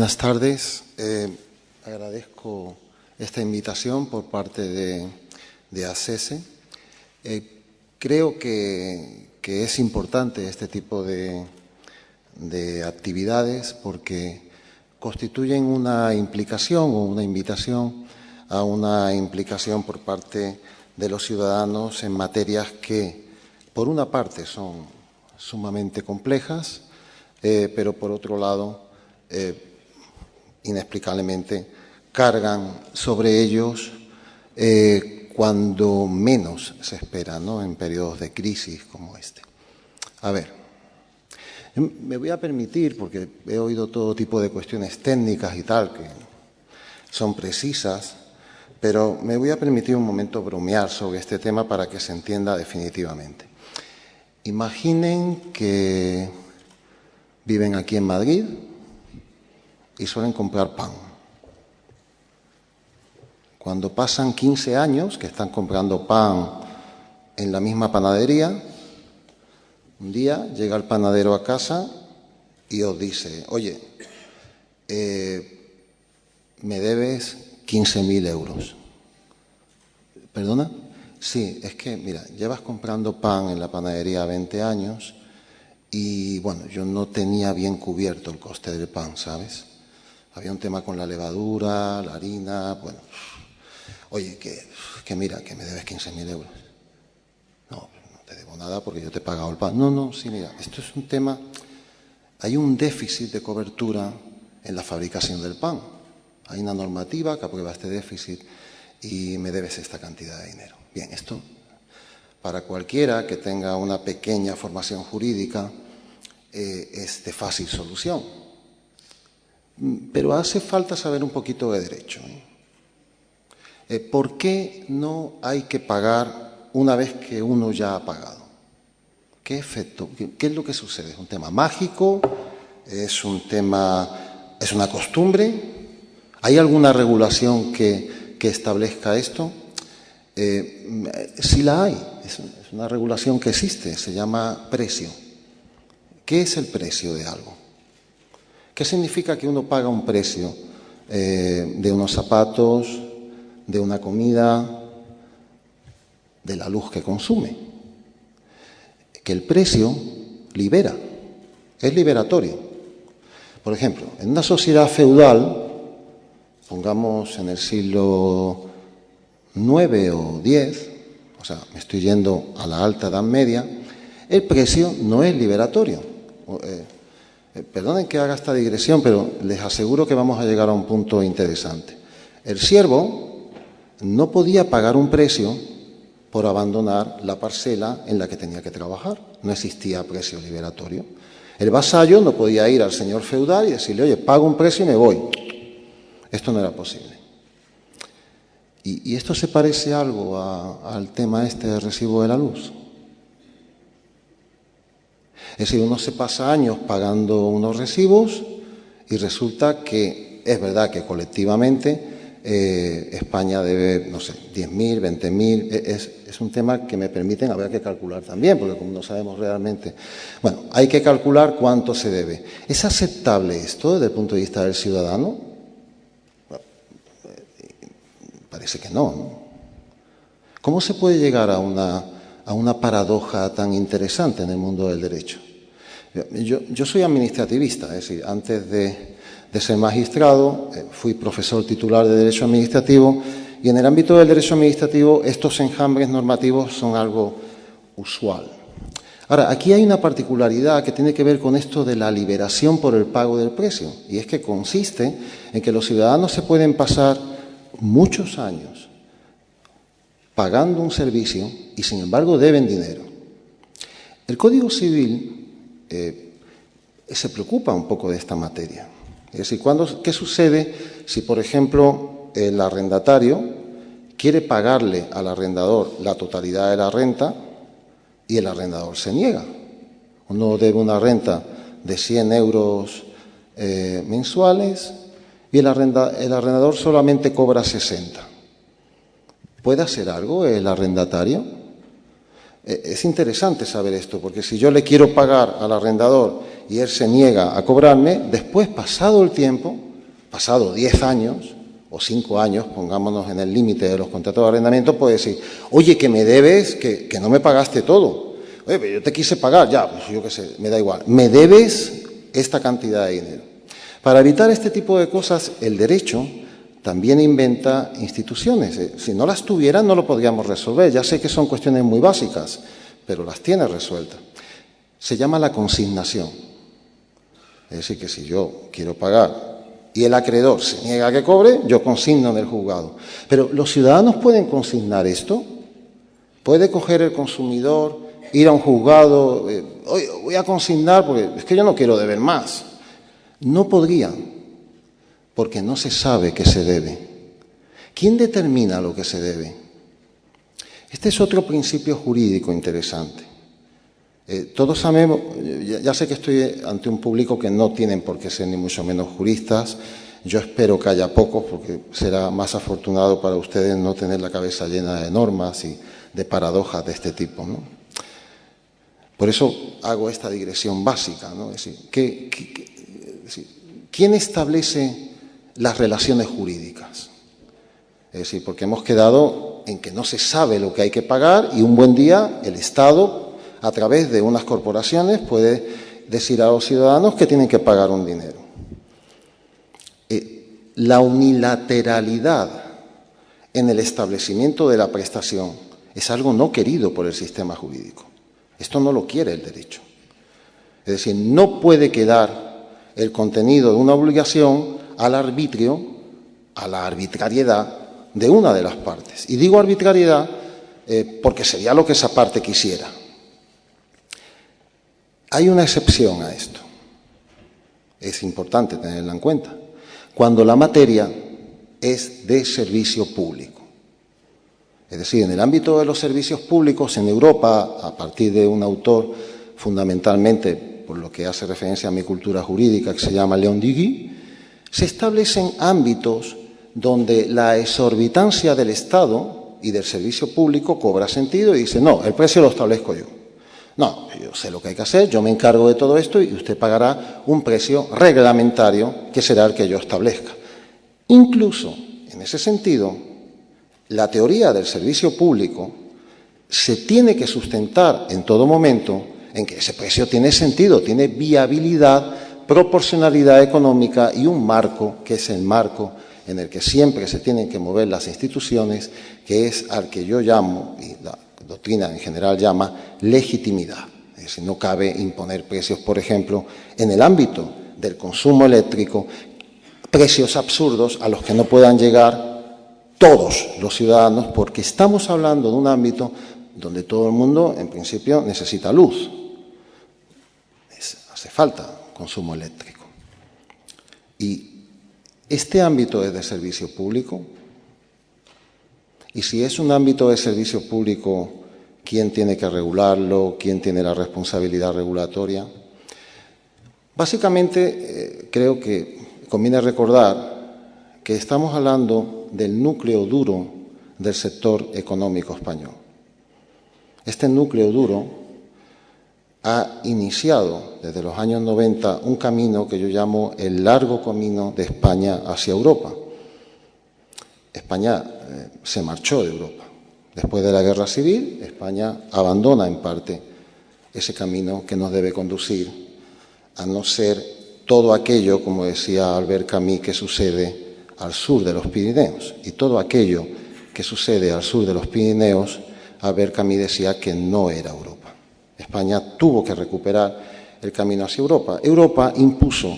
Buenas tardes. Agradezco esta invitación por parte de ACESE. Creo que es importante este tipo de actividades porque constituyen una implicación o una invitación a una implicación por parte de los ciudadanos en materias que, por una parte, son sumamente complejas, pero por otro lado, inexplicablemente, cargan sobre ellos cuando menos se espera, ¿no?, en periodos de crisis como este. A ver, me voy a permitir, porque he oído todo tipo de cuestiones técnicas y tal, que son precisas, pero me voy a permitir un momento bromear sobre este tema para que se entienda definitivamente. Imaginen que viven aquí en Madrid y suelen comprar pan. Cuando pasan 15 años que están comprando pan en la misma panadería, un día llega el panadero a casa y os dice: oye, me debes 15.000 euros. ¿Perdona? Sí, es que, mira, llevas comprando pan en la panadería 20 años y, bueno, yo no tenía bien cubierto el coste del pan, ¿sabes? Había un tema con la levadura, la harina, bueno. Oye, que mira, que me debes 15.000 euros. No, no te debo nada porque yo te he pagado el pan. No, sí, mira, esto es un tema. Hay un déficit de cobertura en la fabricación del pan. Hay una normativa que aprueba este déficit y me debes esta cantidad de dinero. Bien, esto, para cualquiera que tenga una pequeña formación jurídica, es de fácil solución. Pero hace falta saber un poquito de derecho. ¿Por qué no hay que pagar una vez que uno ya ha pagado? ¿Qué efecto? ¿Qué es lo que sucede? ¿Es un tema mágico? ¿Es un tema, es una costumbre? ¿Hay alguna regulación que establezca esto? Sí la hay. Es una regulación que existe. Se llama precio. ¿Qué es el precio de algo? ¿Qué significa que uno paga un precio de unos zapatos, de una comida, de la luz que consume? Que el precio libera, es liberatorio. Por ejemplo, en una sociedad feudal, pongamos en el siglo IX o X, o sea, me estoy yendo a la alta Edad Media, el precio no es liberatorio. Perdonen que haga esta digresión, pero les aseguro que vamos a llegar a un punto interesante. El siervo no podía pagar un precio por abandonar la parcela en la que tenía que trabajar. No existía precio liberatorio. El vasallo no podía ir al señor feudal y decirle: oye, pago un precio y me voy. Esto no era posible. ¿Y esto se parece algo al tema este del recibo de la luz? Es decir, uno se pasa años pagando unos recibos y resulta que es verdad que colectivamente España debe, no sé, 10.000, 20.000. Es un tema que me permiten, habrá que calcular también, porque como no sabemos realmente. Bueno, hay que calcular cuánto se debe. ¿Es aceptable esto desde el punto de vista del ciudadano? Bueno, parece que no. ¿Cómo se puede llegar a una paradoja tan interesante en el mundo del derecho? Yo soy administrativista, es decir, antes de ser magistrado fui profesor titular de Derecho Administrativo y en el ámbito del Derecho Administrativo estos enjambres normativos son algo usual. Ahora, aquí hay una particularidad que tiene que ver con esto de la liberación por el pago del precio, y es que consiste en que los ciudadanos se pueden pasar muchos años pagando un servicio y, sin embargo, deben dinero. El Código Civil se preocupa un poco de esta materia. Es decir, ¿qué sucede si, por ejemplo, el arrendatario quiere pagarle al arrendador la totalidad de la renta y el arrendador se niega? Uno debe una renta de 100 euros mensuales y el arrendador solamente cobra 60. ¿Puede hacer algo el arrendatario? Es interesante saber esto, porque si yo le quiero pagar al arrendador y él se niega a cobrarme, después, pasado el tiempo, pasado 10 años o 5 años, pongámonos en el límite de los contratos de arrendamiento, puede decir, oye, que me debes, que no me pagaste todo. Oye, pero yo te quise pagar, ya, pues yo qué sé, me da igual. Me debes esta cantidad de dinero. Para evitar este tipo de cosas, el derecho también inventa instituciones. Si no las tuviera, no lo podríamos resolver. Ya sé que son cuestiones muy básicas, pero las tiene resueltas. Se llama la consignación. Es decir, que si yo quiero pagar y el acreedor se niega a que cobre, yo consigno en el juzgado. Pero ¿los ciudadanos pueden consignar esto? ¿Puede coger el consumidor, ir a un juzgado, oye, voy a consignar porque es que yo no quiero deber más? No podrían, porque no se sabe qué se debe. ¿Quién determina lo que se debe? Este es otro principio jurídico interesante. Todos sabemos, ya sé que estoy ante un público que no tienen por qué ser ni mucho menos juristas. Yo espero que haya pocos, porque será más afortunado para ustedes no tener la cabeza llena de normas y de paradojas de este tipo, ¿no? Por eso hago esta digresión básica, ¿no? Es decir, ¿quién establece las relaciones jurídicas? Es decir, porque hemos quedado en que no se sabe lo que hay que pagar y un buen día el Estado, a través de unas corporaciones, puede decir a los ciudadanos que tienen que pagar un dinero. La unilateralidad en el establecimiento de la prestación es algo no querido por el sistema jurídico. Esto no lo quiere el derecho. Es decir, no puede quedar el contenido de una obligación al arbitrio, a la arbitrariedad de una de las partes. Y digo arbitrariedad porque sería lo que esa parte quisiera. Hay una excepción a esto. Es importante tenerla en cuenta. Cuando la materia es de servicio público. Es decir, en el ámbito de los servicios públicos, en Europa, a partir de un autor fundamentalmente, por lo que hace referencia a mi cultura jurídica, que se llama Léon Duguay, se establecen ámbitos donde la exorbitancia del Estado y del servicio público cobra sentido y dice, no, el precio lo establezco yo. No, yo sé lo que hay que hacer, yo me encargo de todo esto y usted pagará un precio reglamentario que será el que yo establezca. Incluso, en ese sentido, la teoría del servicio público se tiene que sustentar en todo momento en que ese precio tiene sentido, tiene viabilidad, proporcionalidad económica y un marco, que es el marco en el que siempre se tienen que mover las instituciones, que es al que yo llamo, y la doctrina en general llama, legitimidad. Es decir, no cabe imponer precios, por ejemplo, en el ámbito del consumo eléctrico, precios absurdos a los que no puedan llegar todos los ciudadanos, porque estamos hablando de un ámbito donde todo el mundo, en principio, necesita luz. Hace falta consumo eléctrico. Y este ámbito es de servicio público. Y si es un ámbito de servicio público, ¿quién tiene que regularlo? ¿Quién tiene la responsabilidad regulatoria? Básicamente, creo que conviene recordar que estamos hablando del núcleo duro del sector económico español. Este núcleo duro ha iniciado desde los años 90 un camino que yo llamo el largo camino de España hacia Europa. España se marchó de Europa. Después de la Guerra Civil, España abandona en parte ese camino que nos debe conducir a no ser todo aquello, como decía Albert Camus, que sucede al sur de los Pirineos. Y todo aquello que sucede al sur de los Pirineos, Albert Camus decía que no era Europa. España tuvo que recuperar el camino hacia Europa. Europa impuso,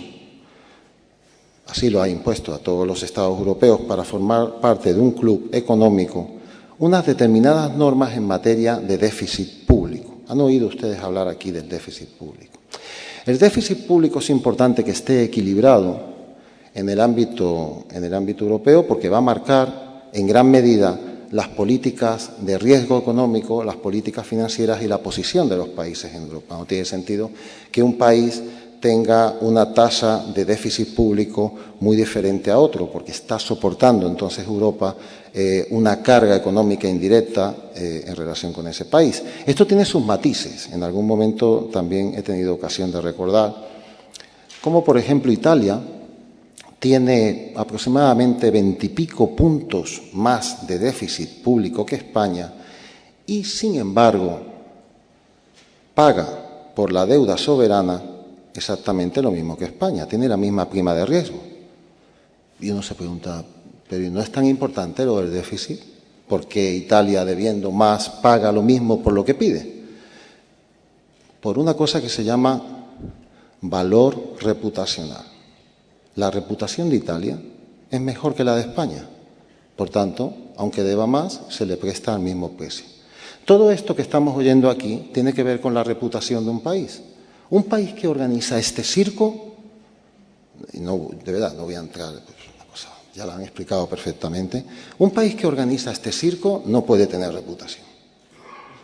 así lo ha impuesto a todos los Estados europeos, para formar parte de un club económico, unas determinadas normas en materia de déficit público. ¿Han oído ustedes hablar aquí del déficit público? El déficit público es importante que esté equilibrado en el ámbito europeo porque va a marcar en gran medida las políticas de riesgo económico, las políticas financieras y la posición de los países en Europa. No tiene sentido que un país tenga una tasa de déficit público muy diferente a otro, porque está soportando entonces Europa una carga económica indirecta en relación con ese país. Esto tiene sus matices. En algún momento también he tenido ocasión de recordar cómo, por ejemplo, Italia tiene aproximadamente 20 y pico puntos más de déficit público que España y, sin embargo, paga por la deuda soberana exactamente lo mismo que España, tiene la misma prima de riesgo. Y uno se pregunta, ¿pero no es tan importante lo del déficit? ¿Por qué Italia, debiendo más, paga lo mismo por lo que pide? Por una cosa que se llama valor reputacional. La reputación de Italia es mejor que la de España. Por tanto, aunque deba más, se le presta al mismo precio. Todo esto que estamos oyendo aquí tiene que ver con la reputación de un país. Un país que organiza este circo, y no, de verdad, no voy a entrar, una cosa, ya lo han explicado perfectamente, un país que organiza este circo no puede tener reputación.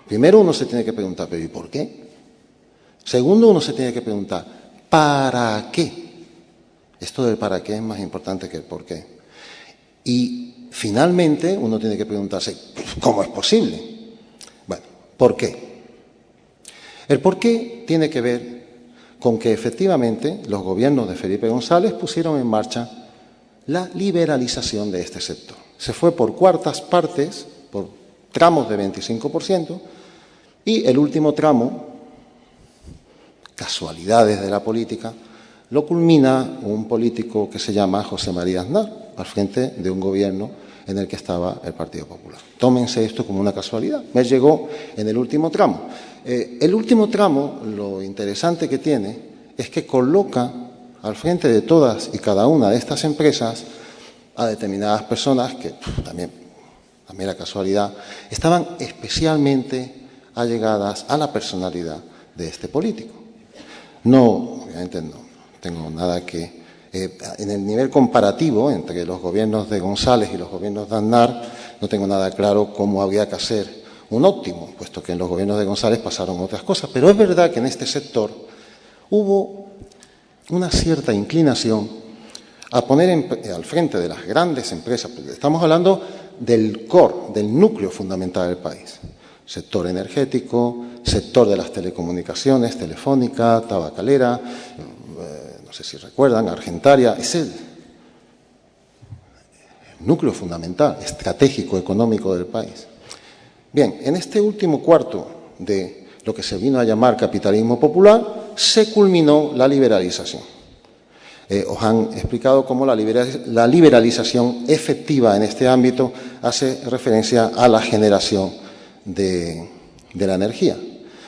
Primero uno se tiene que preguntar, ¿pero y por qué? Segundo, uno se tiene que preguntar, ¿para qué? Esto del para qué es más importante que el por qué. Y finalmente uno tiene que preguntarse, ¿cómo es posible? Bueno, ¿por qué? El por qué tiene que ver con que efectivamente los gobiernos de Felipe González pusieron en marcha la liberalización de este sector. Se fue por cuartas partes, por tramos de 25%, y el último tramo, casualidades de la política, lo culmina un político que se llama José María Aznar, al frente de un gobierno en el que estaba el Partido Popular. Tómense esto como una casualidad. Me llegó en el último tramo. El último tramo, lo interesante que tiene, es que coloca al frente de todas y cada una de estas empresas a determinadas personas que, también la casualidad, estaban especialmente allegadas a la personalidad de este político. No, obviamente no tengo nada que... en el nivel comparativo entre los gobiernos de González y los gobiernos de Aznar, no tengo nada claro cómo habría que hacer un óptimo, puesto que en los gobiernos de González pasaron otras cosas. Pero es verdad que en este sector hubo una cierta inclinación a poner al frente de las grandes empresas, porque estamos hablando del core, del núcleo fundamental del país. Sector energético, sector de las telecomunicaciones, Telefónica, Tabacalera, no sé si recuerdan, Argentaria, es el núcleo fundamental, estratégico, económico del país. Bien, en este último cuarto de lo que se vino a llamar capitalismo popular, se culminó la liberalización. Os han explicado cómo la liberalización efectiva en este ámbito hace referencia a la generación de la energía.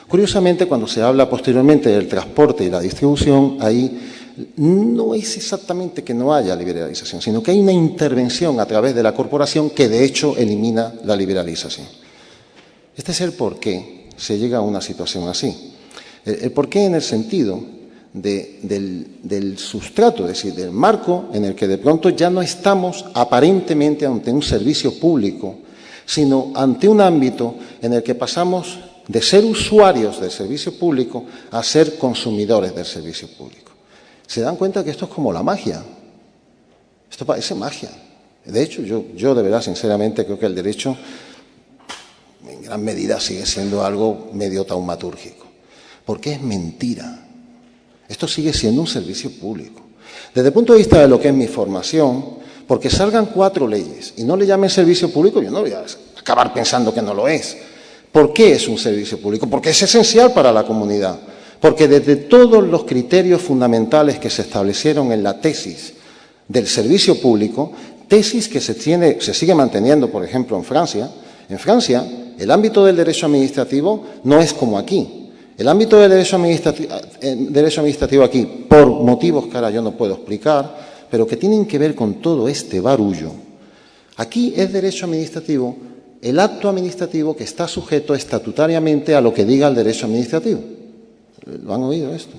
Curiosamente, cuando se habla posteriormente del transporte y la distribución, ahí no es exactamente que no haya liberalización, sino que hay una intervención a través de la corporación que de hecho elimina la liberalización. Este es el por qué se llega a una situación así. El por qué en el sentido del sustrato, es decir, del marco en el que de pronto ya no estamos aparentemente ante un servicio público, sino ante un ámbito en el que pasamos de ser usuarios del servicio público a ser consumidores del servicio público. Se dan cuenta que esto es como la magia. Esto parece magia. De hecho, yo de verdad, sinceramente, creo que el derecho en gran medida sigue siendo algo medio taumatúrgico. Porque es mentira. Esto sigue siendo un servicio público. Desde el punto de vista de lo que es mi formación, porque salgan 4 leyes y no le llamen servicio público, yo no voy a acabar pensando que no lo es. ¿Por qué es un servicio público? Porque es esencial para la comunidad. Porque desde todos los criterios fundamentales que se establecieron en la tesis del servicio público, tesis que se sigue manteniendo, por ejemplo, en Francia. En Francia, el ámbito del derecho administrativo no es como aquí. El ámbito del derecho administrativo aquí, por motivos que ahora yo no puedo explicar, pero que tienen que ver con todo este barullo, aquí es derecho administrativo el acto administrativo que está sujeto estatutariamente a lo que diga el derecho administrativo. ¿Lo han oído esto?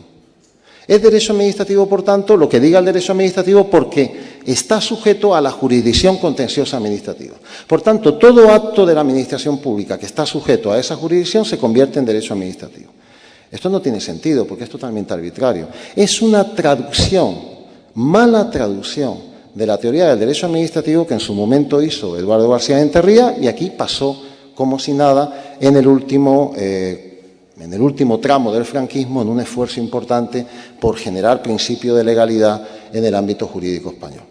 Es derecho administrativo, por tanto, lo que diga el derecho administrativo porque está sujeto a la jurisdicción contenciosa administrativa. Por tanto, todo acto de la administración pública que está sujeto a esa jurisdicción se convierte en derecho administrativo. Esto no tiene sentido porque es totalmente arbitrario. Es una traducción, mala traducción, de la teoría del derecho administrativo que en su momento hizo Eduardo García Enterría y aquí pasó como si nada en el último en el último tramo del franquismo en un esfuerzo importante por generar principio de legalidad en el ámbito jurídico español.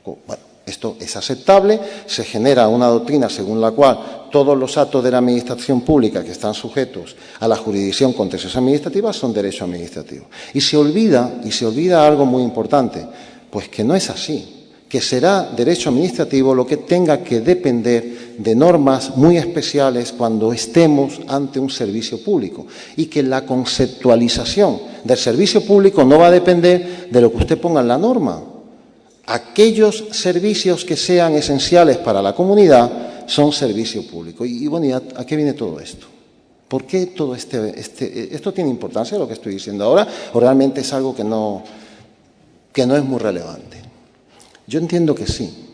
Bueno, esto es aceptable, se genera una doctrina según la cual todos los actos de la administración pública que están sujetos a la jurisdicción contenciosa administrativa son derecho administrativo. Y se olvida algo muy importante, pues que no es así, que será derecho administrativo lo que tenga que depender de normas muy especiales cuando estemos ante un servicio público y que la conceptualización del servicio público no va a depender de lo que usted ponga en la norma. Aquellos servicios que sean esenciales para la comunidad son servicio público. Y bueno, ¿a qué viene todo esto? ¿Por qué todo esto tiene importancia, lo que estoy diciendo ahora, o realmente es algo que no es muy relevante? Yo entiendo que sí.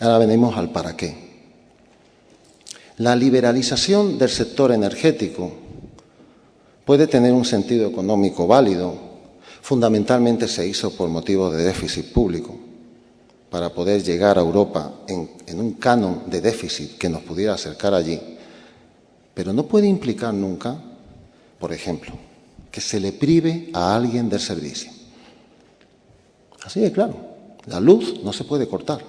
Ahora venimos al para qué. La liberalización del sector energético puede tener un sentido económico válido. Fundamentalmente se hizo por motivos de déficit público, para poder llegar a Europa en un canon de déficit que nos pudiera acercar allí. Pero no puede implicar nunca, por ejemplo, que se le prive a alguien del servicio. Así de claro, la luz no se puede cortar,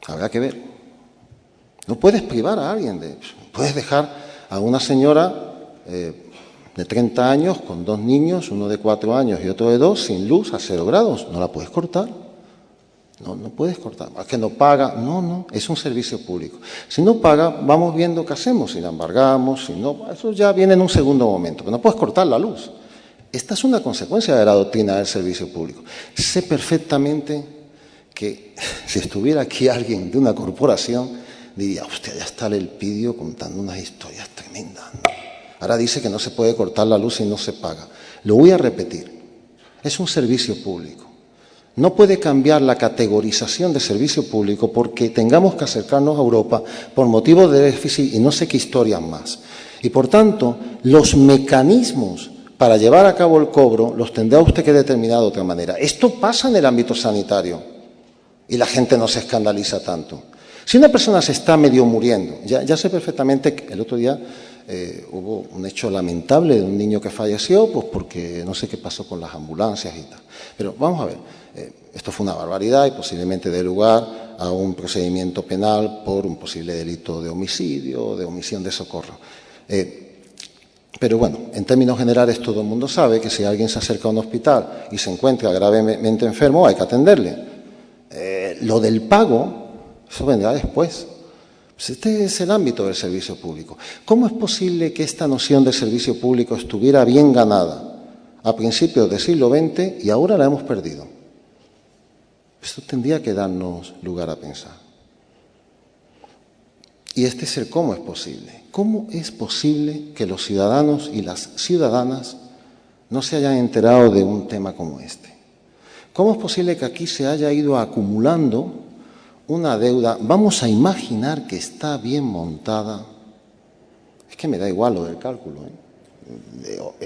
habrá que ver. No puedes privar a alguien puedes dejar a una señora de 30 años con 2 niños, uno de 4 años y otro de 2, sin luz a 0 grados, no la puedes cortar. No puedes cortar, es que no paga, no, es un servicio público. Si no paga, vamos viendo qué hacemos, si la embargamos, si no, eso ya viene en un segundo momento, pero no puedes cortar la luz. Esta es una consecuencia de la doctrina del servicio público. Sé perfectamente que si estuviera aquí alguien de una corporación, diría, hostia, ya está el Elpidio contando unas historias tremendas, ¿no? Ahora dice que no se puede cortar la luz si no se paga. Lo voy a repetir, es un servicio público. No puede cambiar la categorización de servicio público porque tengamos que acercarnos a Europa por motivos de déficit y no sé qué historias más. Y por tanto, los mecanismos para llevar a cabo el cobro los tendrá usted que determinar de otra manera. Esto pasa en el ámbito sanitario y la gente no se escandaliza tanto. Si una persona se está medio muriendo, ya sé perfectamente que el otro día hubo un hecho lamentable de un niño que falleció, pues porque no sé qué pasó con las ambulancias y tal. Pero vamos a ver, esto fue una barbaridad y posiblemente dé lugar a un procedimiento penal por un posible delito de homicidio, de omisión de socorro. Pero bueno, en términos generales todo el mundo sabe que si alguien se acerca a un hospital y se encuentra gravemente enfermo hay que atenderle. Lo del pago, eso vendrá después. Pues este es el ámbito del servicio público. ¿Cómo es posible que esta noción de servicio público estuviera bien ganada a principios del siglo XX y ahora la hemos perdido? Esto tendría que darnos lugar a pensar. Y este es el cómo es posible. ¿Cómo es posible que los ciudadanos y las ciudadanas no se hayan enterado de un tema como este? ¿Cómo es posible que aquí se haya ido acumulando una deuda? Vamos a imaginar que está bien montada. Es que me da igual lo del cálculo,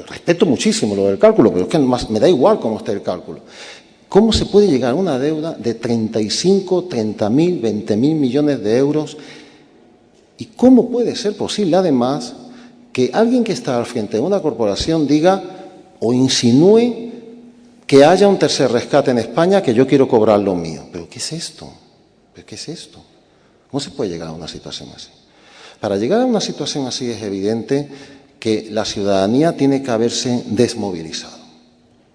respeto muchísimo lo del cálculo, pero es que me da igual cómo está el cálculo. ¿Cómo se puede llegar a una deuda de 35, 30.000, 20.000 millones de euros? ¿Y cómo puede ser posible, además, que alguien que está al frente de una corporación diga o insinúe que haya un tercer rescate en España que yo quiero cobrar lo mío? ¿Pero qué es esto? ¿Pero qué es esto? ¿Cómo se puede llegar a una situación así? Para llegar a una situación así es evidente que la ciudadanía tiene que haberse desmovilizado,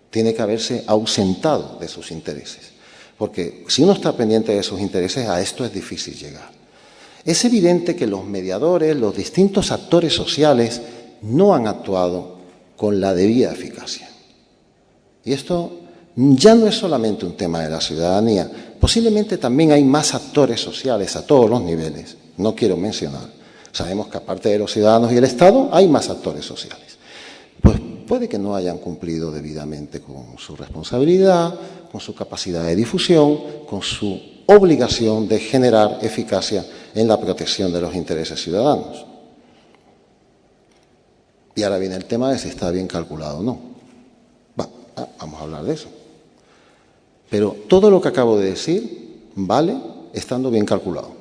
tiene que haberse ausentado de sus intereses, porque si uno está pendiente de sus intereses, a esto es difícil llegar. Es evidente que los mediadores, los distintos actores sociales, no han actuado con la debida eficacia. Y esto ya no es solamente un tema de la ciudadanía, posiblemente también hay más actores sociales a todos los niveles, no quiero mencionar. Sabemos que aparte de los ciudadanos y el Estado, hay más actores sociales. Pues puede que no hayan cumplido debidamente con su responsabilidad, con su capacidad de difusión, con su obligación de generar eficacia en la protección de los intereses ciudadanos. Y ahora viene el tema de si está bien calculado o no. Vamos a hablar de eso. Pero todo lo que acabo de decir vale estando bien calculado.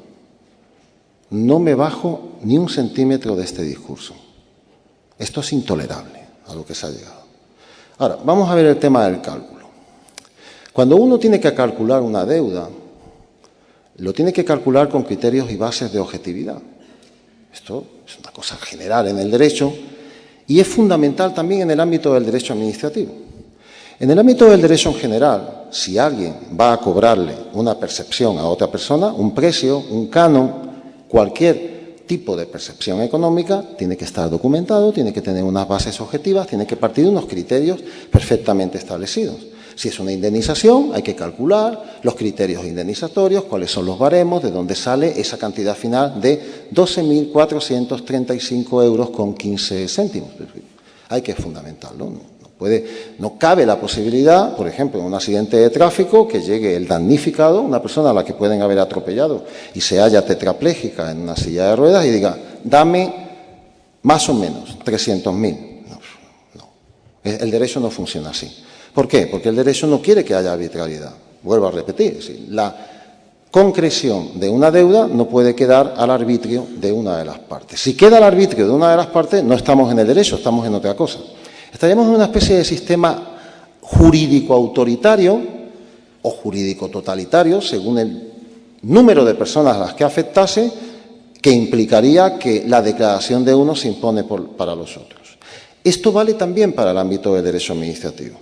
No me bajo ni un centímetro de este discurso. Esto es intolerable a lo que se ha llegado. Ahora, vamos a ver el tema del cálculo. Cuando uno tiene que calcular una deuda, lo tiene que calcular con criterios y bases de objetividad. Esto es una cosa general en el derecho y es fundamental también en el ámbito del derecho administrativo. En el ámbito del derecho en general, si alguien va a cobrarle una percepción a otra persona, un precio, un canon, cualquier tipo de percepción económica, tiene que estar documentado, tiene que tener unas bases objetivas, tiene que partir de unos criterios perfectamente establecidos. Si es una indemnización, hay que calcular los criterios indemnizatorios, cuáles son los baremos, de dónde sale esa cantidad final de 12.435 euros con 15 céntimos. Hay que fundamentarlo. No cabe la posibilidad, por ejemplo, en un accidente de tráfico, que llegue el damnificado, una persona a la que pueden haber atropellado y se halla tetrapléjica en una silla de ruedas y diga, dame más o menos 300.000. No. El derecho no funciona así. ¿Por qué? Porque el derecho no quiere que haya arbitrariedad. Vuelvo a repetir, la concreción de una deuda no puede quedar al arbitrio de una de las partes. Si queda al arbitrio de una de las partes, no estamos en el derecho, estamos en otra cosa. Estaríamos en una especie de sistema jurídico autoritario o jurídico totalitario, según el número de personas a las que afectase, que implicaría que la declaración de uno se impone para los otros. Esto vale también para el ámbito del derecho administrativo.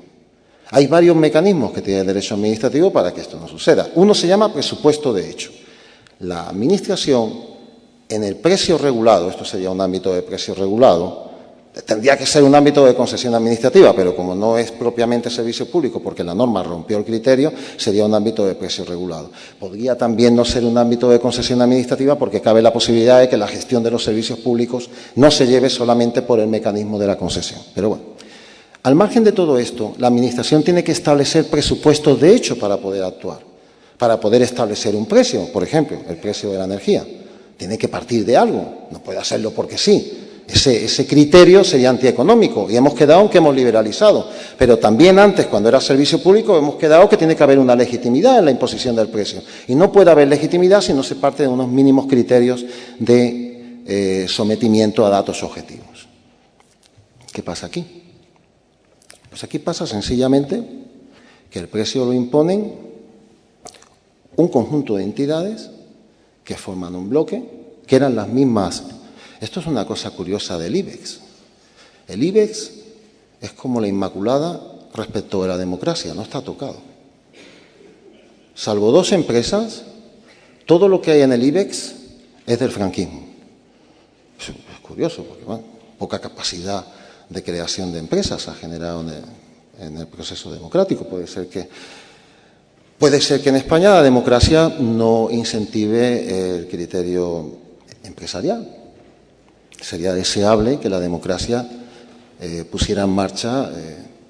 Hay varios mecanismos que tiene el derecho administrativo para que esto no suceda. Uno se llama presupuesto de hecho. La Administración, en el precio regulado, esto sería un ámbito de precio regulado, tendría que ser un ámbito de concesión administrativa, pero como no es propiamente servicio público, porque la norma rompió el criterio, sería un ámbito de precio regulado. Podría también no ser un ámbito de concesión administrativa porque cabe la posibilidad de que la gestión de los servicios públicos no se lleve solamente por el mecanismo de la concesión. Pero bueno, al margen de todo esto, la Administración tiene que establecer presupuestos de hecho para poder actuar, para poder establecer un precio, por ejemplo, el precio de la energía. Tiene que partir de algo, no puede hacerlo porque sí. Ese criterio sería antieconómico y hemos quedado en que hemos liberalizado. Pero también antes, cuando era servicio público, hemos quedado que tiene que haber una legitimidad en la imposición del precio. Y no puede haber legitimidad si no se parte de unos mínimos criterios de sometimiento a datos objetivos. ¿Qué pasa aquí? Pues aquí pasa sencillamente que el precio lo imponen un conjunto de entidades que forman un bloque, que eran las mismas. Esto es una cosa curiosa del IBEX. El IBEX es como la Inmaculada respecto de la democracia, no está tocado. Salvo dos empresas, todo lo que hay en el IBEX es del franquismo. Es curioso, porque bueno, poca capacidad de creación de empresas ha generado en el proceso democrático. Puede ser que en España la democracia no incentive el criterio empresarial. Sería deseable que la democracia pusiera en marcha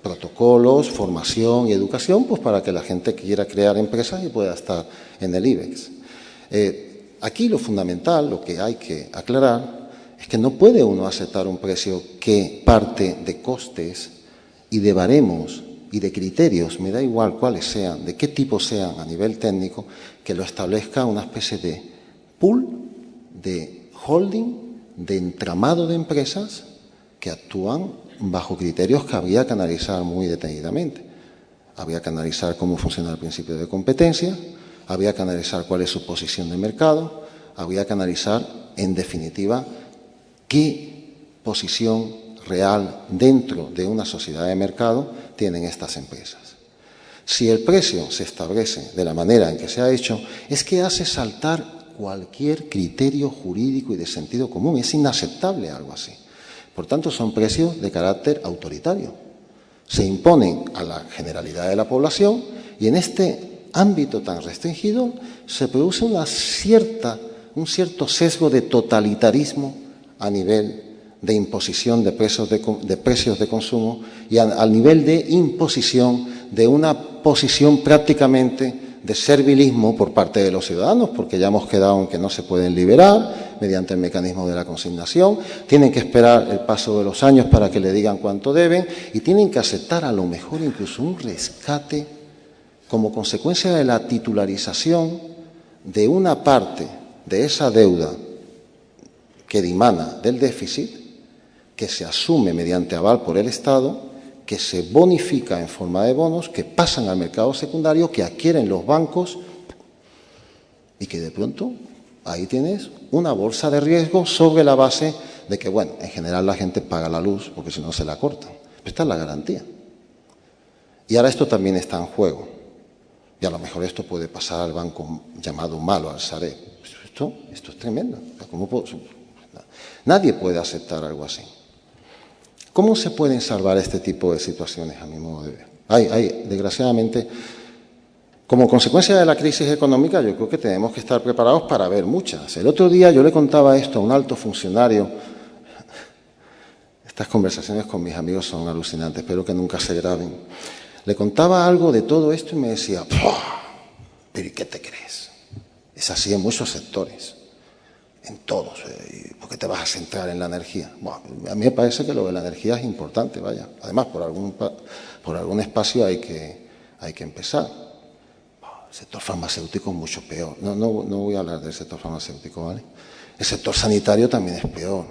protocolos, formación y educación, pues para que la gente quiera crear empresas y pueda estar en el IBEX. Aquí lo fundamental, lo que hay que aclarar, es que no puede uno aceptar un precio que parte de costes y de baremos y de criterios, me da igual cuáles sean, de qué tipo sean a nivel técnico, que lo establezca una especie de pool, de holding, de entramado de empresas que actúan bajo criterios que habría que analizar muy detenidamente. Habría que analizar cómo funciona el principio de competencia, habría que analizar cuál es su posición de mercado, habría que analizar, en definitiva, qué posición real dentro de una sociedad de mercado tienen estas empresas. Si el precio se establece de la manera en que se ha hecho, es que hace saltar cualquier criterio jurídico y de sentido común. Es inaceptable algo así. Por tanto, son precios de carácter autoritario. Se imponen a la generalidad de la población y en este ámbito tan restringido se produce un cierto sesgo de totalitarismo a nivel de imposición de precios de consumo y al nivel de imposición de una posición prácticamente de servilismo por parte de los ciudadanos, porque ya hemos quedado en que no se pueden liberar mediante el mecanismo de la consignación, tienen que esperar el paso de los años para que le digan cuánto deben y tienen que aceptar a lo mejor incluso un rescate como consecuencia de la titularización de una parte de esa deuda que dimana del déficit, que se asume mediante aval por el Estado, que se bonifica en forma de bonos, que pasan al mercado secundario, que adquieren los bancos y que de pronto ahí tienes una bolsa de riesgo sobre la base de que, bueno, en general la gente paga la luz porque si no se la cortan. Pero esta es la garantía. Y ahora esto también está en juego. Y a lo mejor esto puede pasar al banco llamado malo, al Sareb. Esto es tremendo. Nadie puede aceptar algo así. ¿Cómo se pueden salvar este tipo de situaciones, a mi modo de ver? Hay, desgraciadamente, como consecuencia de la crisis económica, yo creo que tenemos que estar preparados para ver muchas. El otro día yo le contaba esto a un alto funcionario. Estas conversaciones con mis amigos son alucinantes, espero que nunca se graben. Le contaba algo de todo esto y me decía, ¿pero y qué te crees? Es así en muchos sectores, en todos. ¿Por qué te vas a centrar en la energía? Bueno, a mí me parece que lo de la energía es importante, vaya. Además, por algún espacio hay que empezar. El sector farmacéutico es mucho peor. No voy a hablar del sector farmacéutico, ¿vale? El sector sanitario también es peor.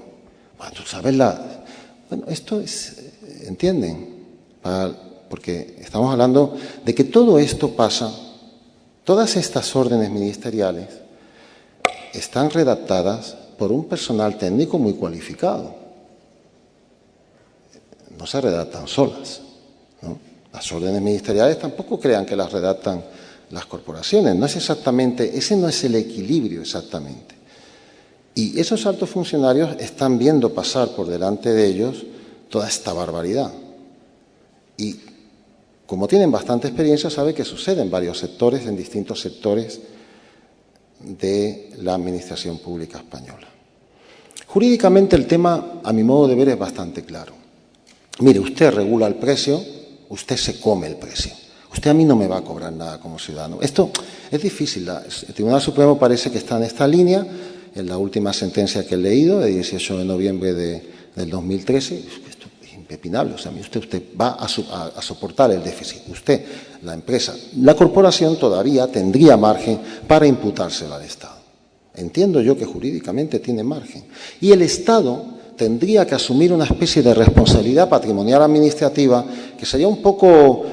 Bueno, tú sabes Bueno, esto es... ¿Entienden? Porque estamos hablando de que todo esto pasa, todas estas órdenes ministeriales están redactadas por un personal técnico muy cualificado. No se redactan solas, ¿no? Las órdenes ministeriales tampoco crean que las redactan las corporaciones. No es exactamente, ese no es el equilibrio exactamente. Y esos altos funcionarios están viendo pasar por delante de ellos toda esta barbaridad. Y como tienen bastante experiencia, sabe que sucede en varios sectores, en distintos sectores de la administración pública española. Jurídicamente el tema, a mi modo de ver, es bastante claro. Mire, usted regula el precio, usted se come el precio. Usted a mí no me va a cobrar nada como ciudadano. Esto es difícil. El Tribunal Supremo parece que está en esta línea, en la última sentencia que he leído, de 18 de noviembre del 2013. Esto es impepinable. O sea, usted va a soportar el déficit. Usted, la empresa, la corporación todavía tendría margen para imputárselo al Estado. Entiendo yo que jurídicamente tiene margen. Y el Estado tendría que asumir una especie de responsabilidad patrimonial administrativa que sería un poco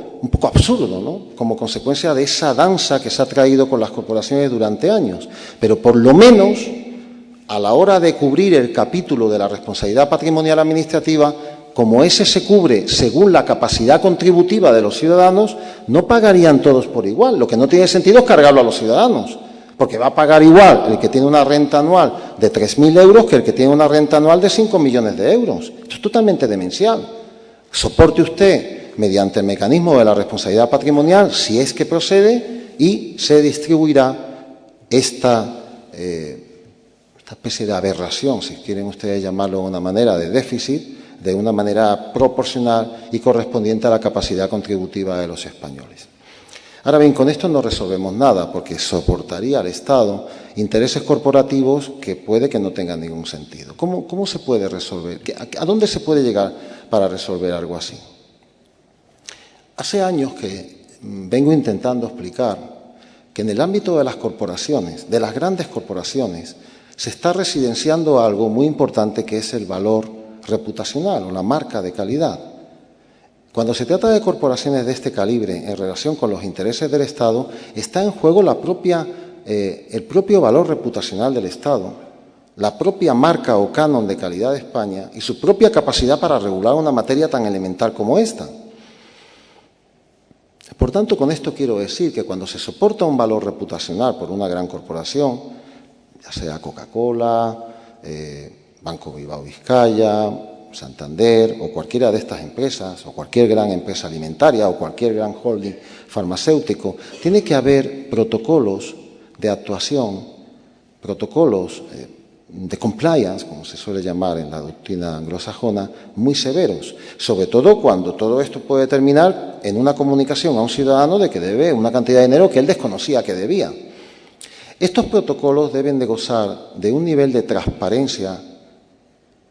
absurdo, ¿no? Como consecuencia de esa danza que se ha traído con las corporaciones durante años. Pero por lo menos, a la hora de cubrir el capítulo de la responsabilidad patrimonial administrativa, como ese se cubre según la capacidad contributiva de los ciudadanos, no pagarían todos por igual. Lo que no tiene sentido es cargarlo a los ciudadanos, porque va a pagar igual el que tiene una renta anual de 3.000 euros que el que tiene una renta anual de 5 millones de euros. Esto es totalmente demencial. Soporte usted mediante el mecanismo de la responsabilidad patrimonial, si es que procede, y se distribuirá esta especie de aberración, si quieren ustedes llamarlo de una manera, de déficit, de una manera proporcional y correspondiente a la capacidad contributiva de los españoles. Ahora bien, con esto no resolvemos nada, porque soportaría al Estado intereses corporativos que puede que no tengan ningún sentido. ¿Cómo se puede resolver? ¿A dónde se puede llegar para resolver algo así? Hace años que vengo intentando explicar que en el ámbito de las corporaciones, de las grandes corporaciones, se está residenciando algo muy importante que es el valor reputacional o la marca de calidad. Cuando se trata de corporaciones de este calibre en relación con los intereses del Estado, está en juego el propio valor reputacional del Estado, la propia marca o canon de calidad de España y su propia capacidad para regular una materia tan elemental como esta. Por tanto, con esto quiero decir que cuando se soporta un valor reputacional por una gran corporación, ya sea Coca-Cola, Banco Bilbao Vizcaya, Santander o cualquiera de estas empresas, o cualquier gran empresa alimentaria o cualquier gran holding farmacéutico, tiene que haber protocolos de actuación, protocolos de compliance, como se suele llamar en la doctrina anglosajona, muy severos, sobre todo cuando todo esto puede terminar en una comunicación a un ciudadano de que debe una cantidad de dinero que él desconocía que debía. Estos protocolos deben de gozar de un nivel de transparencia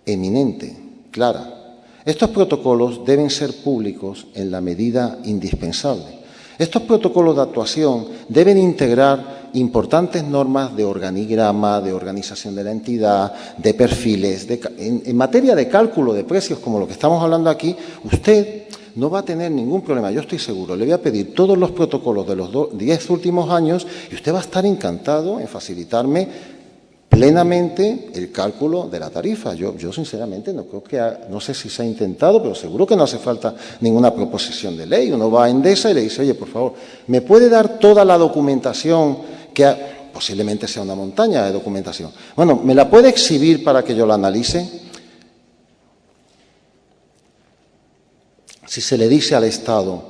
eminente, clara. Estos protocolos deben ser públicos en la medida indispensable. Estos protocolos de actuación deben integrar importantes normas de organigrama, de organización de la entidad, de perfiles. En materia de cálculo de precios, como lo que estamos hablando aquí, usted no va a tener ningún problema, yo estoy seguro. Le voy a pedir todos los protocolos de los 10 últimos años y usted va a estar encantado en facilitarme plenamente el cálculo de la tarifa. Yo sinceramente no sé si se ha intentado, pero seguro que no hace falta ninguna proposición de ley. Uno va a Endesa y le dice, oye, por favor, ¿me puede dar toda la documentación que posiblemente sea una montaña de documentación? Bueno, ¿me la puede exhibir para que yo la analice? Si se le dice al Estado,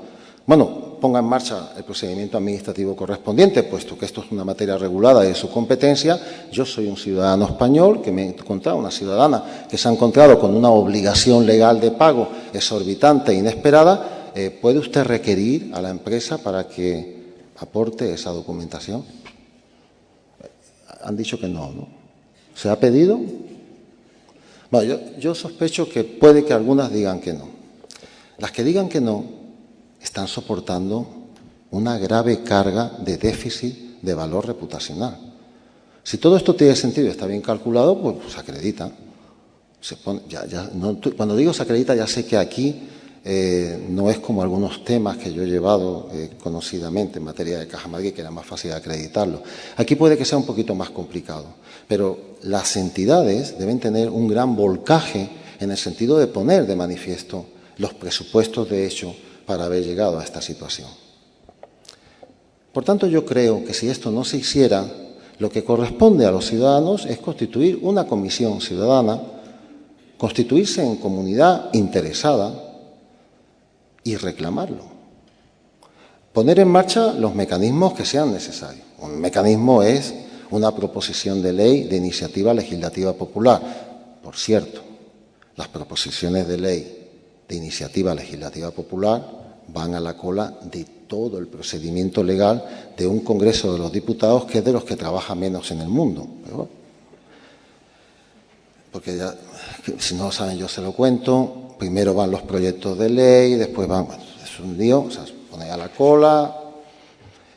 bueno, ponga en marcha el procedimiento administrativo correspondiente, puesto que esto es una materia regulada de su competencia, yo soy un ciudadano español que me he encontrado, una ciudadana que se ha encontrado con una obligación legal de pago exorbitante e inesperada, ¿puede usted requerir a la empresa para que aporte esa documentación? Han dicho que no, ¿no? ¿Se ha pedido? Bueno, yo sospecho que puede que algunas digan que no. Las que digan que no están soportando una grave carga de déficit de valor reputacional. Si todo esto tiene sentido y está bien calculado, pues se acredita. Cuando digo se acredita, ya sé que aquí no es como algunos temas que yo he llevado conocidamente en materia de Caja Madrid, que era más fácil de acreditarlo. Aquí puede que sea un poquito más complicado, pero las entidades deben tener un gran volcaje en el sentido de poner de manifiesto los presupuestos de hecho para haber llegado a esta situación. Por tanto, yo creo que si esto no se hiciera, lo que corresponde a los ciudadanos es constituir una comisión ciudadana, constituirse en comunidad interesada y reclamarlo. Poner en marcha los mecanismos que sean necesarios. Un mecanismo es una proposición de ley de iniciativa legislativa popular. Por cierto, las proposiciones de ley de iniciativa legislativa popular van a la cola de todo el procedimiento legal de un Congreso de los Diputados que es de los que trabaja menos en el mundo. Pero bueno, porque ya, si no lo saben, yo se lo cuento, primero van los proyectos de ley, después van, bueno, es un lío, o sea, se pone a la cola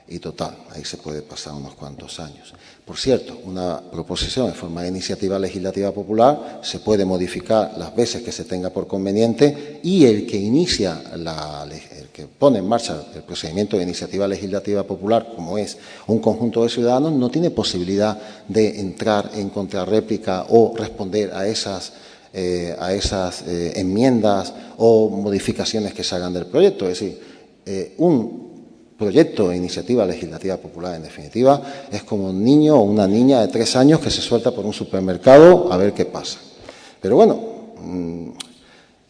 y total, ahí se puede pasar unos cuantos años. Por cierto, una proposición en forma de iniciativa legislativa popular se puede modificar las veces que se tenga por conveniente y el que inicia, el que pone en marcha el procedimiento de iniciativa legislativa popular, como es un conjunto de ciudadanos, no tiene posibilidad de entrar en contrarréplica o responder a esas enmiendas o modificaciones que se hagan del proyecto. Es decir, un proyecto de iniciativa legislativa popular, en definitiva, es como un niño o una niña de 3 años que se suelta por un supermercado a ver qué pasa. Pero bueno,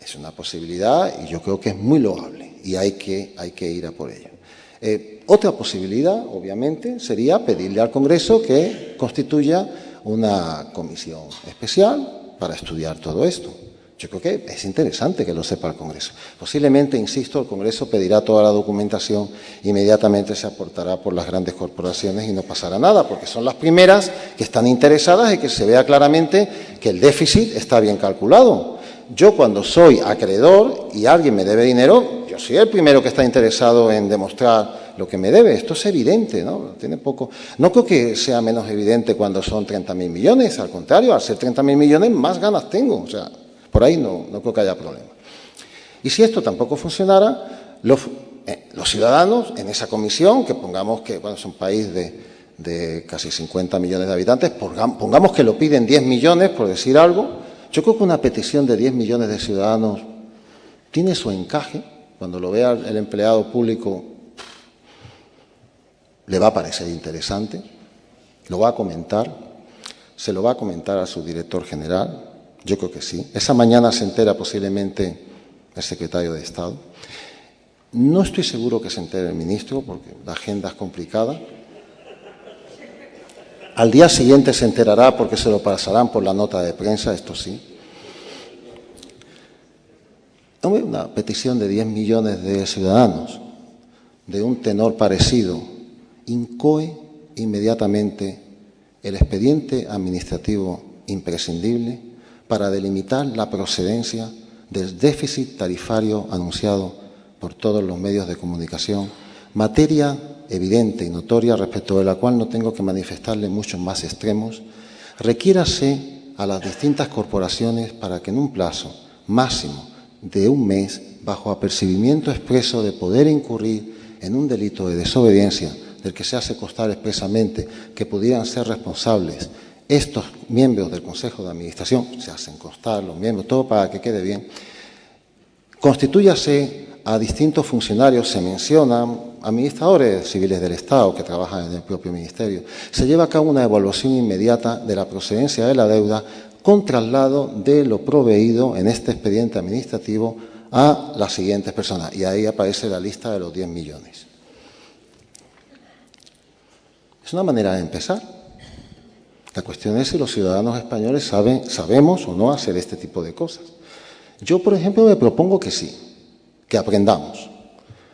es una posibilidad y yo creo que es muy loable y hay que ir a por ello. Otra posibilidad, obviamente, sería pedirle al Congreso que constituya una comisión especial para estudiar todo esto. Yo creo que es interesante que lo sepa el Congreso. Posiblemente, insisto, el Congreso pedirá toda la documentación, inmediatamente se aportará por las grandes corporaciones y no pasará nada, porque son las primeras que están interesadas en que se vea claramente que el déficit está bien calculado. Yo, cuando soy acreedor y alguien me debe dinero, yo soy el primero que está interesado en demostrar lo que me debe. Esto es evidente, ¿no? Tiene poco. No creo que sea menos evidente cuando son 30.000 millones, al contrario, al ser 30.000 millones más ganas tengo, o sea, por ahí no creo que haya problema. Y si esto tampoco funcionara, los ciudadanos en esa comisión, que pongamos que bueno, es un país de casi 50 millones de habitantes, pongamos que lo piden 10 millones, por decir algo, yo creo que una petición de 10 millones de ciudadanos tiene su encaje. Cuando lo vea el empleado público, le va a parecer interesante, lo va a comentar, se lo va a comentar a su director general. Yo creo que sí. Esa mañana se entera posiblemente el secretario de Estado. No estoy seguro que se entere el ministro, porque la agenda es complicada. Al día siguiente se enterará porque se lo pasarán por la nota de prensa, esto sí. Una petición de 10 millones de ciudadanos, de un tenor parecido, incoe inmediatamente el expediente administrativo imprescindible para delimitar la procedencia del déficit tarifario anunciado por todos los medios de comunicación materia evidente y notoria respecto de la cual no tengo que manifestarle muchos más extremos, requiérase a las distintas corporaciones para que en un plazo máximo de un mes, bajo apercibimiento expreso de poder incurrir en un delito de desobediencia del que se hace constar expresamente que pudieran ser responsables estos miembros del Consejo de Administración, se hacen constar los miembros, todo para que quede bien, constitúyase a distintos funcionarios, se mencionan administradores civiles del Estado que trabajan en el propio Ministerio. Se lleva a cabo una evaluación inmediata de la procedencia de la deuda con traslado de lo proveído en este expediente administrativo a las siguientes personas. Y ahí aparece la lista de los 10 millones. Es una manera de empezar. La cuestión es si los ciudadanos españoles sabemos o no hacer este tipo de cosas. Yo, por ejemplo, me propongo que sí, que aprendamos.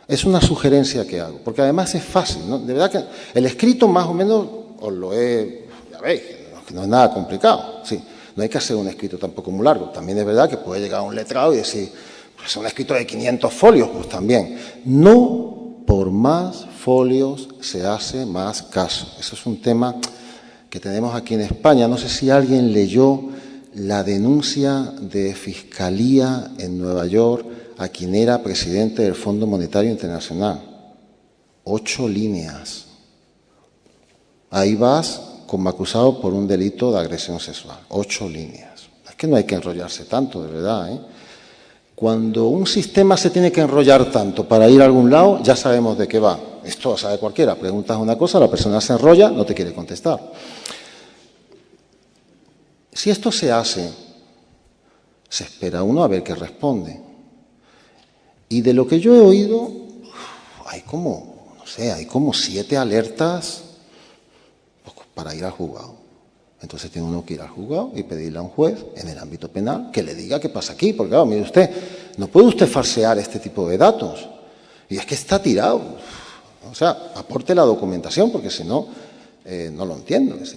Es una sugerencia que hago, porque además es fácil, ¿no? De verdad que el escrito más o menos os lo he, ya veis, que no es nada complicado, sí. No hay que hacer un escrito tampoco muy largo. También es verdad que puede llegar a un letrado y decir, pues un escrito de 500 folios, pues también. No por más folios se hace más caso. Eso es un tema que tenemos aquí en España. No sé si alguien leyó la denuncia de Fiscalía en Nueva York a quien era presidente del Fondo Monetario Internacional. 8 líneas. Ahí vas como acusado por un delito de agresión sexual. 8 líneas. Es que no hay que enrollarse tanto, de verdad, ¿eh? Cuando un sistema se tiene que enrollar tanto para ir a algún lado, ya sabemos de qué va. Esto lo sabe cualquiera. Preguntas una cosa, la persona se enrolla, no te quiere contestar. Si esto se hace, se espera uno a ver qué responde. Y de lo que yo he oído, hay como, no sé, hay como 7 alertas para ir al juzgado. Entonces tiene uno que ir al juzgado y pedirle a un juez en el ámbito penal que le diga qué pasa aquí. Porque claro, mire usted, no puede usted falsear este tipo de datos. Y es que está tirado. O sea, aporte la documentación porque si no, no lo entiendo. Es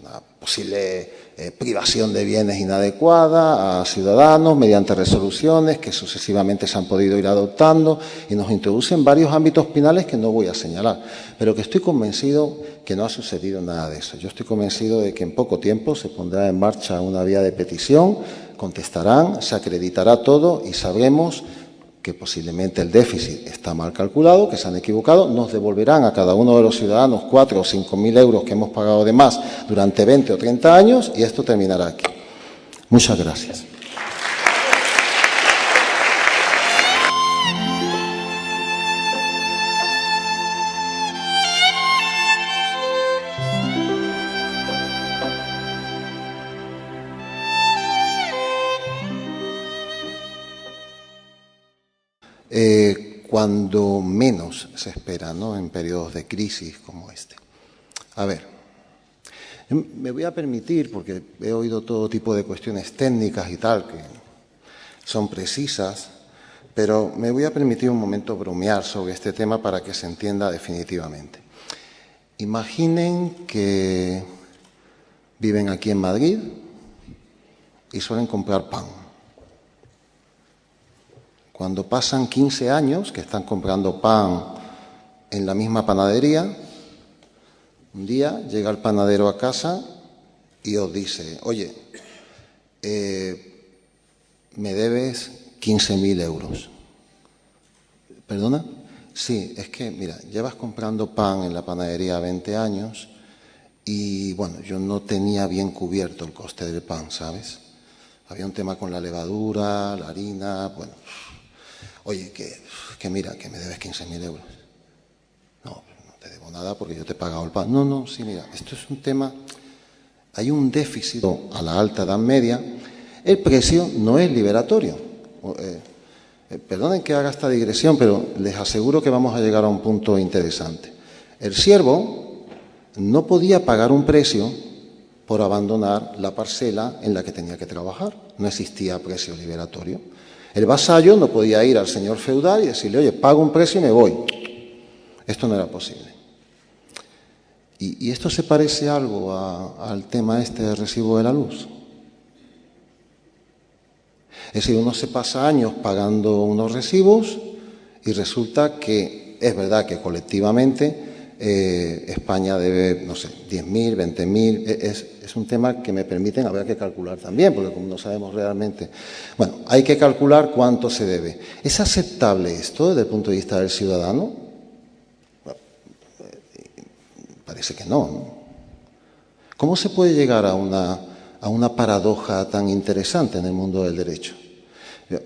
una posible privación de bienes inadecuada a ciudadanos mediante resoluciones que sucesivamente se han podido ir adoptando y nos introducen varios ámbitos penales que no voy a señalar, pero que estoy convencido que no ha sucedido nada de eso. Yo estoy convencido de que en poco tiempo se pondrá en marcha una vía de petición, contestarán, se acreditará todo y sabremos que posiblemente el déficit está mal calculado, que se han equivocado, nos devolverán a cada uno de los ciudadanos 4 o 5.000 euros que hemos pagado de más durante 20 o 30 años y esto terminará aquí. Muchas gracias. Cuando menos se espera, ¿no?, en periodos de crisis como este. A ver, me voy a permitir, porque he oído todo tipo de cuestiones técnicas y tal, que son precisas, pero me voy a permitir un momento bromear sobre este tema para que se entienda definitivamente. Imaginen que viven aquí en Madrid y suelen comprar pan. Cuando pasan 15 años que están comprando pan en la misma panadería, un día llega el panadero a casa y os dice, oye, me debes 15.000 euros. ¿Perdona? Sí, es que, mira, llevas comprando pan en la panadería 20 años y, bueno, yo no tenía bien cubierto el coste del pan, ¿sabes? Había un tema con la levadura, la harina, bueno. Oye, que mira, que me debes 15.000 euros. No, no te debo nada porque yo te he pagado el pan. No, sí, mira, esto es un tema, hay un déficit a la alta edad media. El precio no es liberatorio. Perdonen que haga esta digresión, pero les aseguro que vamos a llegar a un punto interesante. El siervo no podía pagar un precio por abandonar la parcela en la que tenía que trabajar. No existía precio liberatorio. El vasallo no podía ir al señor feudal y decirle, oye, pago un precio y me voy. Esto no era posible. ¿Y esto se parece algo al tema este del recibo de la luz? Es decir, uno se pasa años pagando unos recibos y resulta que es verdad que colectivamente España debe, no sé, 10.000, 20.000, es un tema que me permiten, habrá que calcular también, porque como no sabemos realmente, bueno, hay que calcular cuánto se debe. ¿Es aceptable esto desde el punto de vista del ciudadano? Bueno, parece que no. ¿Cómo se puede llegar a una paradoja tan interesante en el mundo del derecho?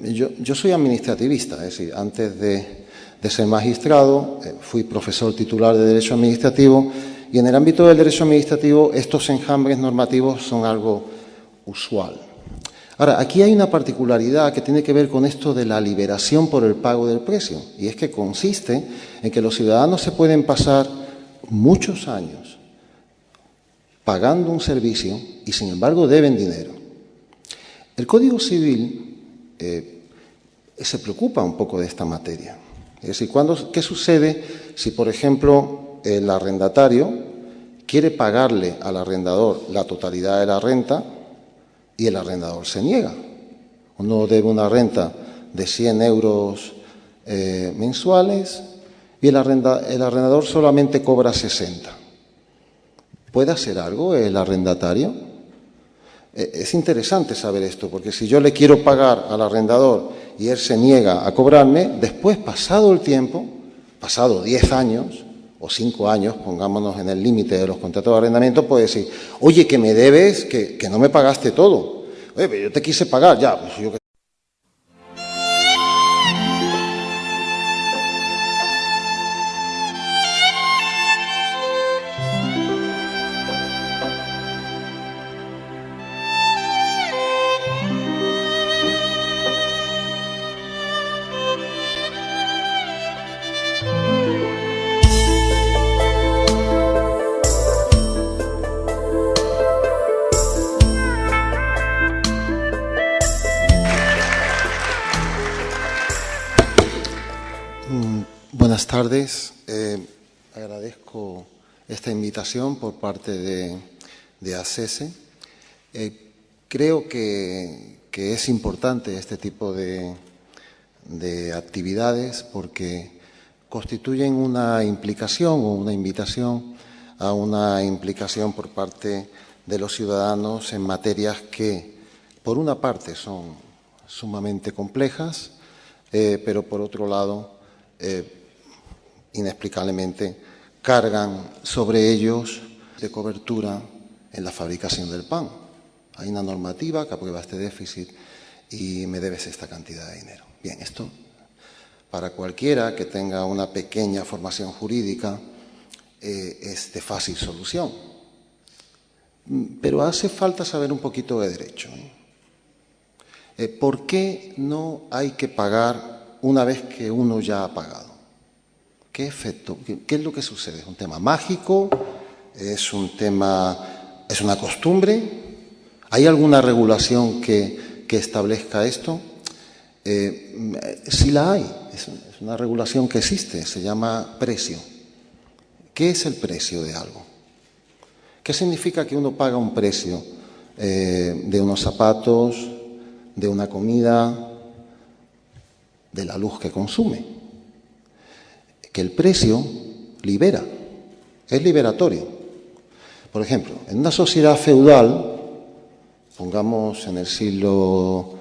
Yo soy administrativista, es decir, antes de ser magistrado, fui profesor titular de Derecho Administrativo y en el ámbito del Derecho Administrativo estos enjambres normativos son algo usual. Ahora, aquí hay una particularidad que tiene que ver con esto de la liberación por el pago del precio, y es que consiste en que los ciudadanos se pueden pasar muchos años pagando un servicio y, sin embargo, deben dinero. El Código Civil se preocupa un poco de esta materia. Es decir, ¿qué sucede si, por ejemplo, el arrendatario quiere pagarle al arrendador la totalidad de la renta y el arrendador se niega? Uno debe una renta de 100 euros mensuales y el arrendador solamente cobra 60. ¿Puede hacer algo el arrendatario? Es interesante saber esto, porque si yo le quiero pagar al arrendador y él se niega a cobrarme, después, pasado el tiempo, pasado 10 años o 5 años, pongámonos en el límite de los contratos de arrendamiento, puede decir, oye, que me debes, que no me pagaste todo. Oye, pero yo te quise pagar, ya, pues yo que... Buenas tardes. Agradezco esta invitación por parte de ACESE. Creo que es importante este tipo de actividades porque constituyen una implicación o una invitación a una implicación por parte de los ciudadanos en materias que, por una parte, son sumamente complejas, pero por otro lado, inexplicablemente cargan sobre ellos de cobertura en la fabricación del pan. Hay una normativa que aprueba este déficit y me debes esta cantidad de dinero. Bien, esto para cualquiera que tenga una pequeña formación jurídica es de fácil solución. Pero hace falta saber un poquito de derecho. ¿Por qué no hay que pagar una vez que uno ya ha pagado? ¿Qué efecto? ¿Qué es lo que sucede? ¿Es un tema mágico? ¿Es un tema, es una costumbre? ¿Hay alguna regulación que establezca esto? Sí la hay. Es una regulación que existe. Se llama precio. ¿Qué es el precio de algo? ¿Qué significa que uno paga un precio de unos zapatos, de una comida, de la luz que consume? Que el precio libera, es liberatorio. Por ejemplo, en una sociedad feudal, pongamos en el siglo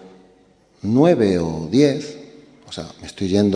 IX o X, o sea, me estoy yendo